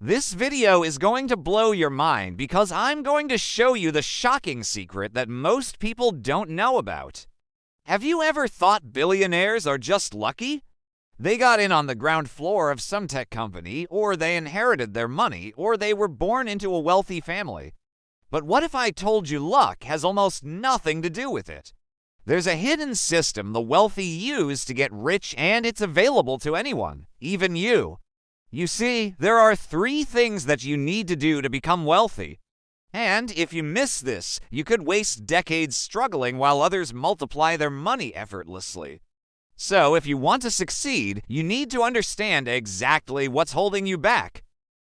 This video is going to blow your mind because I'm going to show you the shocking secret that most people don't know about. Have you ever thought billionaires are just lucky? They got in on the ground floor of some tech company, or they inherited their money, or they were born into a wealthy family. But what if I told you luck has almost nothing to do with it? There's a hidden system the wealthy use to get rich, and it's available to anyone, even you. You see, there are 3 things that you need to do to become wealthy. And if you miss this, you could waste decades struggling while others multiply their money effortlessly. So if you want to succeed, you need to understand exactly what's holding you back.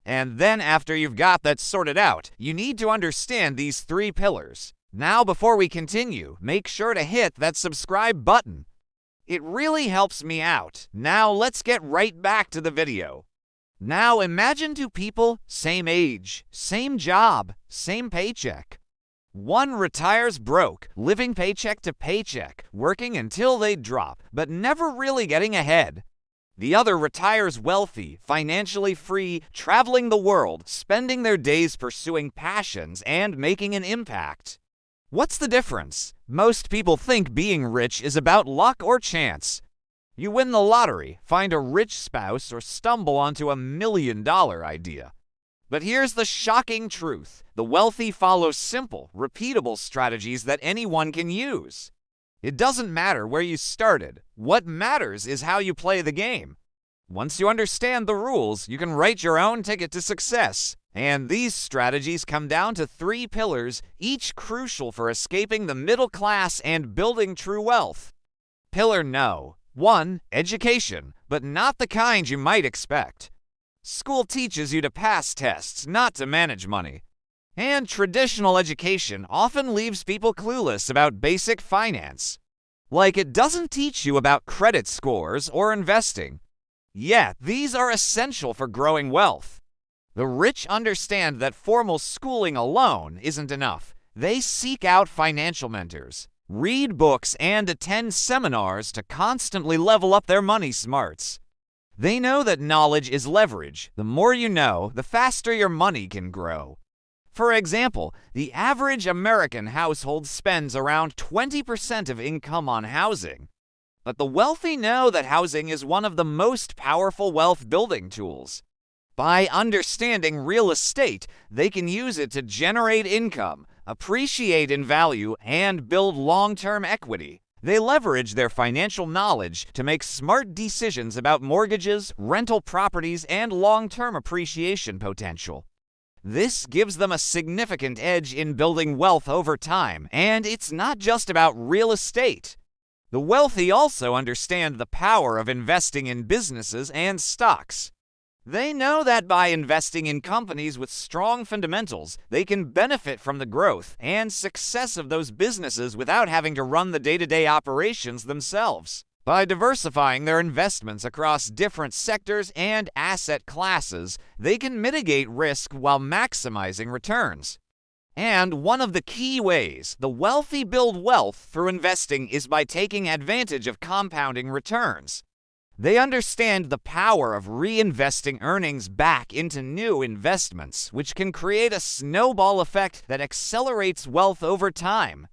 And then after you've got that sorted out, you need to understand these 3 pillars. Now, before we continue, make sure to hit that subscribe button. It really helps me out. Now, let's get right back to the video. Now, imagine 2 people, same age, same job, same paycheck. One retires broke, living paycheck to paycheck, working until they drop, but never really getting ahead. The other retires wealthy, financially free, traveling the world, spending their days pursuing passions and making an impact. What's the difference? Most people think being rich is about luck or chance. You win the lottery, find a rich spouse, or stumble onto a $1 million idea. But here's the shocking truth. The wealthy follow simple, repeatable strategies that anyone can use. It doesn't matter where you started. What matters is how you play the game. Once you understand the rules, you can write your own ticket to success. And these strategies come down to 3 pillars, each crucial for escaping the middle class and building true wealth. Pillar No. 1. Education, but not the kind you might expect. School teaches you to pass tests, not to manage money. And traditional education often leaves people clueless about basic finance. Like it doesn't teach you about credit scores or investing. Yet, these are essential for growing wealth. The rich understand that formal schooling alone isn't enough. They seek out financial mentors, read books, and attend seminars to constantly level up their money smarts. They know that knowledge is leverage. The more you know, the faster your money can grow. For example, the average American household spends around 20% of income on housing. But the wealthy know that housing is one of the most powerful wealth-building tools. By understanding real estate, they can use it to generate income, appreciate in value, and build long-term equity. They leverage their financial knowledge to make smart decisions about mortgages, rental properties, and long-term appreciation potential. This gives them a significant edge in building wealth over time, and it's not just about real estate. The wealthy also understand the power of investing in businesses and stocks. They know that by investing in companies with strong fundamentals, they can benefit from the growth and success of those businesses without having to run the day-to-day operations themselves. By diversifying their investments across different sectors and asset classes, they can mitigate risk while maximizing returns. And one of the key ways the wealthy build wealth through investing is by taking advantage of compounding returns. They understand the power of reinvesting earnings back into new investments, which can create a snowball effect that accelerates wealth over time.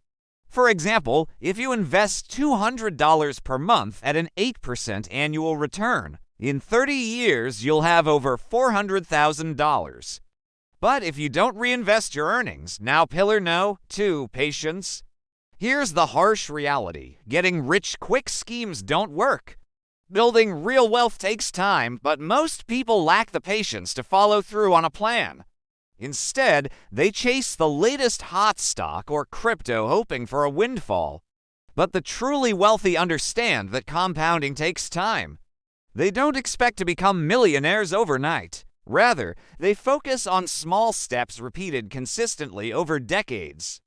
For example, if you invest $200 per month at an 8% annual return, in 30 years you'll have over $400,000. But if you don't reinvest your earnings, now pillar No. 2, patience. Here's the harsh reality. Getting rich quick schemes don't work. Building real wealth takes time, but most people lack the patience to follow through on a plan. Instead, they chase the latest hot stock or crypto hoping for a windfall. But the truly wealthy understand that compounding takes time. They don't expect to become millionaires overnight. Rather, they focus on small steps repeated consistently over decades.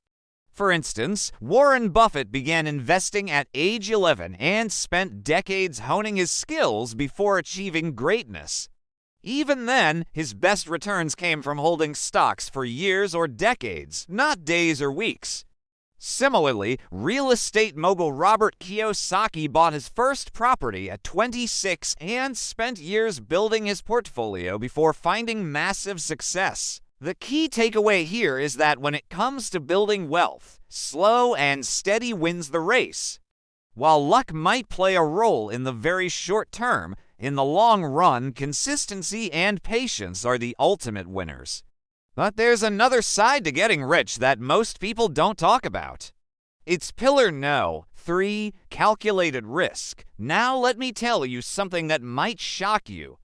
For instance, Warren Buffett began investing at age 11 and spent decades honing his skills before achieving greatness. Even then, his best returns came from holding stocks for years or decades, not days or weeks. Similarly, real estate mogul Robert Kiyosaki bought his first property at 26 and spent years building his portfolio before finding massive success. The key takeaway here is that when it comes to building wealth, slow and steady wins the race. While luck might play a role in the very short term, in the long run, consistency and patience are the ultimate winners. But there's another side to getting rich that most people don't talk about. It's pillar no. 3. Calculated risk. Now let me tell you something that might shock you.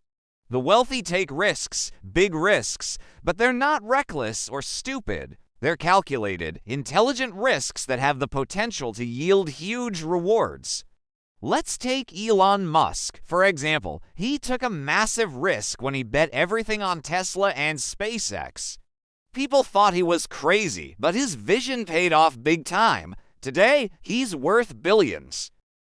The wealthy take risks, big risks, but they're not reckless or stupid. They're calculated, intelligent risks that have the potential to yield huge rewards. Let's take Elon Musk, for example. He took a massive risk when he bet everything on Tesla and SpaceX. People thought he was crazy, but his vision paid off big time. Today, he's worth billions.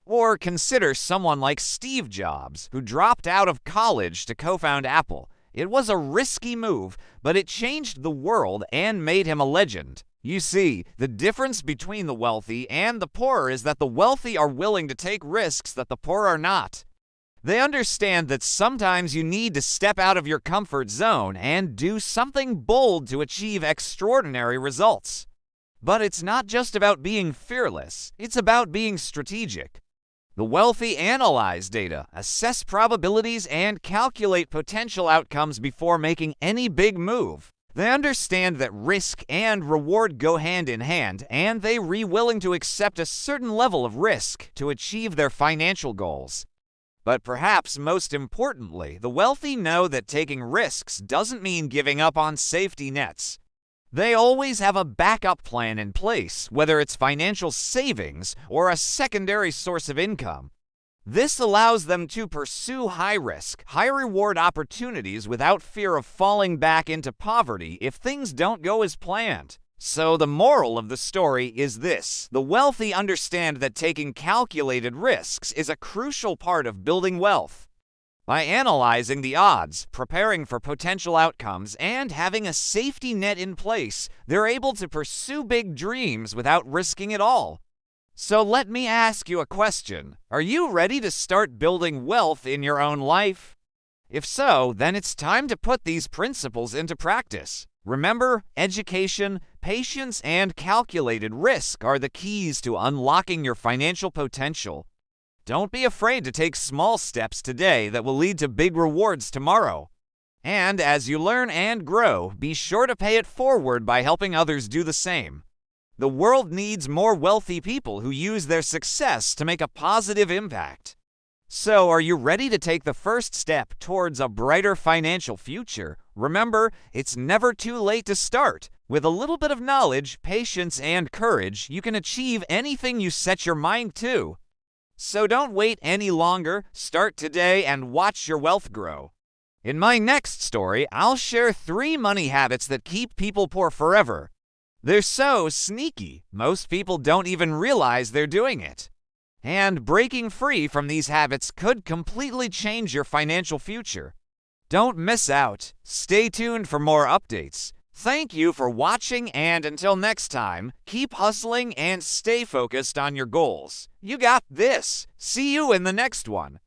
Or consider someone like Steve Jobs, who dropped out of college to co-found Apple. It was a risky move, but it changed the world and made him a legend. You see, the difference between the wealthy and the poor is that the wealthy are willing to take risks that the poor are not. They understand that sometimes you need to step out of your comfort zone and do something bold to achieve extraordinary results. But it's not just about being fearless, it's about being strategic. The wealthy analyze data, assess probabilities, and calculate potential outcomes before making any big move. They understand that risk and reward go hand in hand, and they are willing to accept a certain level of risk to achieve their financial goals. But perhaps most importantly, the wealthy know that taking risks doesn't mean giving up on safety nets. They always have a backup plan in place, whether it's financial savings or a secondary source of income. This allows them to pursue high-risk, high-reward opportunities without fear of falling back into poverty if things don't go as planned. So the moral of the story is this: the wealthy understand that taking calculated risks is a crucial part of building wealth. By analyzing the odds, preparing for potential outcomes, and having a safety net in place, they're able to pursue big dreams without risking it all. So let me ask you a question. Are you ready to start building wealth in your own life? If so, then it's time to put these principles into practice. Remember, education, patience, and calculated risk are the keys to unlocking your financial potential. Don't be afraid to take small steps today that will lead to big rewards tomorrow. And as you learn and grow, be sure to pay it forward by helping others do the same. The world needs more wealthy people who use their success to make a positive impact. So, are you ready to take the first step towards a brighter financial future? Remember, it's never too late to start. With a little bit of knowledge, patience, and courage, you can achieve anything you set your mind to. So don't wait any longer, start today and watch your wealth grow. In my next story, I'll share 3 money habits that keep people poor forever. They're so sneaky, most people don't even realize they're doing it. And breaking free from these habits could completely change your financial future. Don't miss out. Stay tuned for more updates. Thank you for watching, and until next time, keep hustling and stay focused on your goals. You got this. See you in the next one.